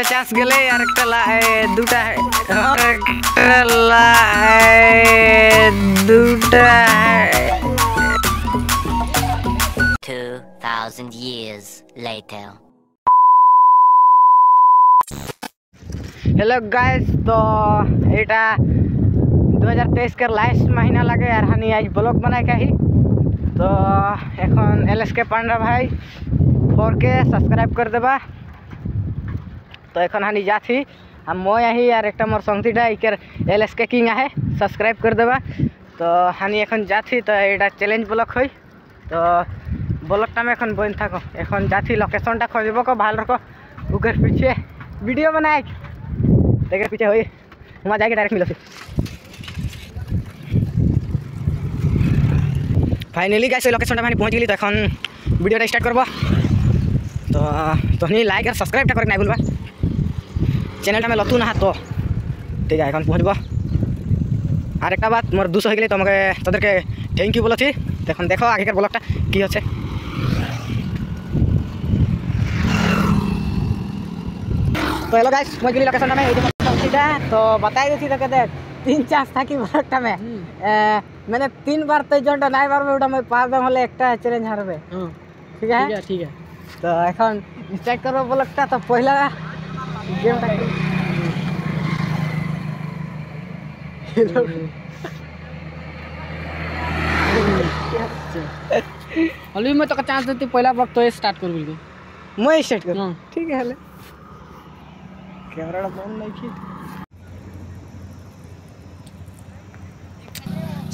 একটা চান্স গেলে আর একটা দুটা একটা দুটা 2000 years later. हेलो गाइस, तो এটা 2023 के लास्ट महीना लगे यार हानि आज ब्लॉग बनाए का ही। तो এখন LSK पांडा भाई 4K सब्सक्राइब कर देबा। तो এখন हानि जाथी हम मैं ही यार एक मोर संगतीटा इकर LSK किंग है सब्सक्राइब कर देबा। तो हानि এখন जाथी तो এটা চ্যালেঞ্জ ব্লগ হই। তো ব্লগটা में এখন বইন থাকো, এখন जाथी लोकेशनটা खोजबो को भाल रखो उकर पीछे वीडियो बनाए देखे पीछे हुई वहाँ जाके डायरेक्ट मिलो। फाइनली गाइस लोकेशनটা মানে পৌঁছে গেলি। তো এখন ভিডিওটা স্টার্ট করব। তো তুমি লাইক আর সাবস্ক্রাইবটা করে নাই ভুলবা, চ্যানেলটা में লতুন না। তো ঠিক আছে এখন পৌঁছব। আর একটা বাত মোর 200 হয়ে গেলে তোমাকে তোদেরকে থ্যাংক ইউ বলছি। এখন দেখো আগেকার ব্লগটা কি হচ্ছে। तो हेलो गाइस मैं गिली लोकेशन में सीधा तो बताई देती तो कहते 3 चांस था कि ब्लॉगटा में मैंने 3 बार तो जोनटा नहीं बार में उठा मैं 5 बार হলে একটা চ্যালেঞ্জ হারবে। ঠিক আছে ঠিক আছে। তো এখন স্টার্ট করব ব্লগটা। তো পহলা गेमটা अभी मैं तो चांस देती पहला ब्लॉग तो स्टार्ट कर बिल्कुल मैं स्टार्ट कर। ठीक है हेले कैमरा बंद नहीं की।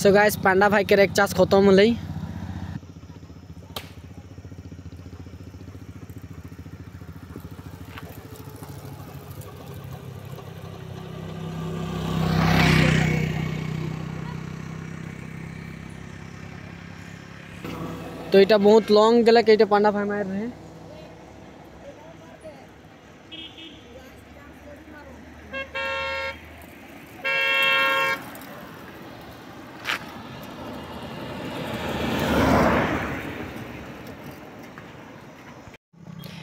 सो गाइस पांडा भाई के एक चांस खत्म हो लई। तो এটা बहुत लॉन्ग गले के पांडा भाई मार रहे।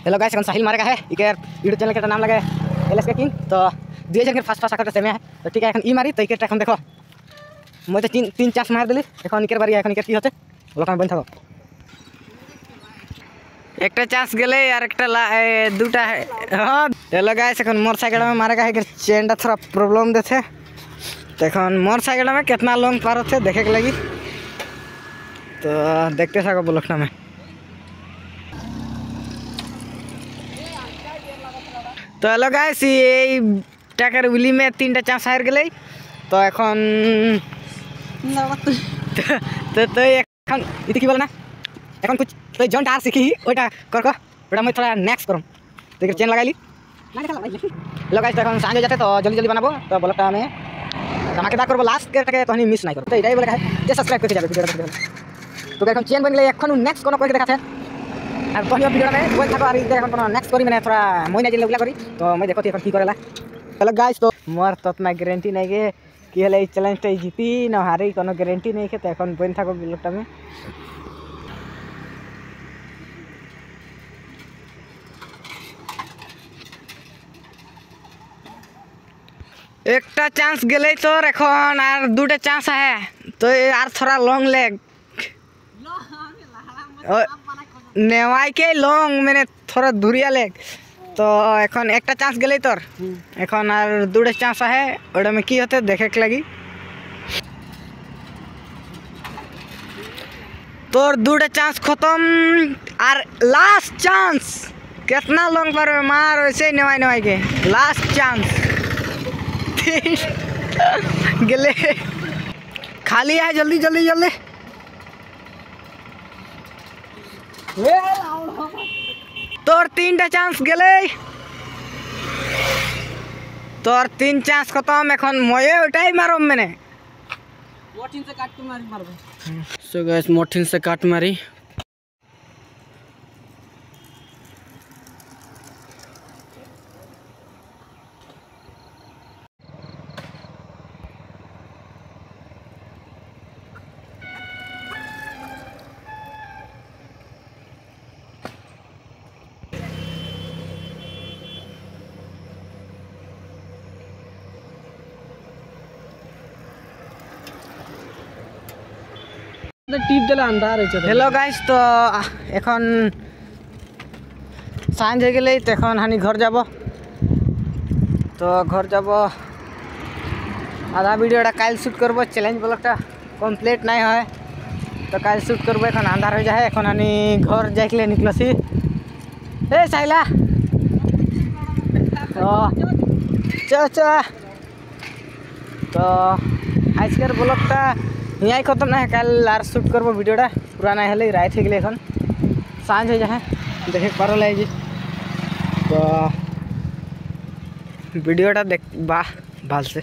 हेलो गाइस এখন साहिल मारेगा है इकर यूट्यूब चैनल का नाम लगे LSK किंग। तो दिए जन के फास्ट फास्ट आकर सेमे है। तो ठीक है এখন ই मारी तो इकर এখন देखो मैं तो तीन चांस मार दिली। এখন इकर बारी এখন इकर কি হচ্ছে লোক আমি বন্ধ থাকো। একটা চান্স গেলে আর একটা দুটা হ্যাঁ। हेलो गाइस এখন मोटरसाइकिल में मारेगा है चेनটা थोड़ा प्रॉब्लम देथे। तो এখন मोटरसाइकिल में कितना लॉन्ग पार होते देखे के लगी। तो देखते থাকো ব্লগটা में। तो हेलो गाइस এই টাকার উলি में 3টা চান্স হার গেলে। তো এখন তো তো এখন ইতি কি বল না এখন कुछ तो जॉन्ट आर सीखी ओटा कर को ओटा मैं थोड़ा नेक्स्ट करम। तो चेन लगाइली हेलो गाइस। तो এখন सांझ हो जाते तो जल्दी जल्दी बनाबो। तो ब्लॉगटा में धमाकेदार करबो लास्ट के तो हनी मिस नहीं करो। तो एटाই बोले है जे सब्सक्राइब करके जाबे वीडियो देखते। तो এখন चेन बन गले এখন नेक्स्ट कोनो कोई देखाते আর তো নিও ভিডিও में ওই থাকো। আর এখন কোনো नेक्स्ट करी मैंने थोड़ा महीना जिले उगला करी। तो मैं देखो এখন কি করেলা। हेलो गाइस तो मोर ततना गारंटी नहीं के कि हले এই চ্যালেঞ্জটা জিতি না হারি কোনো গ্যারান্টি नहीं के। तो এখন বইন থাকো ব্লগটা में। একটা চান্স গেলেই তোর এখন আর দুটো চান্স আছে। তো আর थोड़ा लॉन्ग लेग নেওয়াই কে লং মানে थोड़ा दूरिया लेग। तो এখন একটা চান্স গেলেই তোর এখন আর দুটো চান্স আছে ওটা में কি হতে देखे के लगी। তোর দুটো চান্স खत्म আর लास्ट चांस कितना लॉन्ग पर मार वैसे नेवाई नेवाई के लास्ट चांस गले खाली है। जल्दी जल्दी जल्दी तोर 3टा चांस गले तोर 3 चांस खत्म। এখন ময়ে ওটাই মারম মানে मोटिन से काट के मारी मारबो। सो गाइस मोटिन से काट मारी। টিপ দিলে আন্ধার হয়েছে হ্যালো গাইস, তো এখন সাঁঝ হয়ে গেলেই তো এখন হানি ঘর যাব। তো ঘর যাব, আধা ভিডিওটা কাল শ্যুট করব, চ্যালেঞ্জ ব্লগটা কমপ্লিট নাই হয় তো কাল শ্যুট করব। এখন আন্ধার হয়ে যায়, এখন হানি ঘর যাইলে নিকলছি। এ সাইলা তো চ তো আজকের ব্লগটা ইয়াই খতম না, কাল আর শ্যুট করব ভিডিওটা পুরা নাই হলে রাত হয়ে গেলে এখন সাঁঝ হয়ে যায় দেখে পারো লাগছে। তো ভিডিওটা দেখ বাহ ভালসে।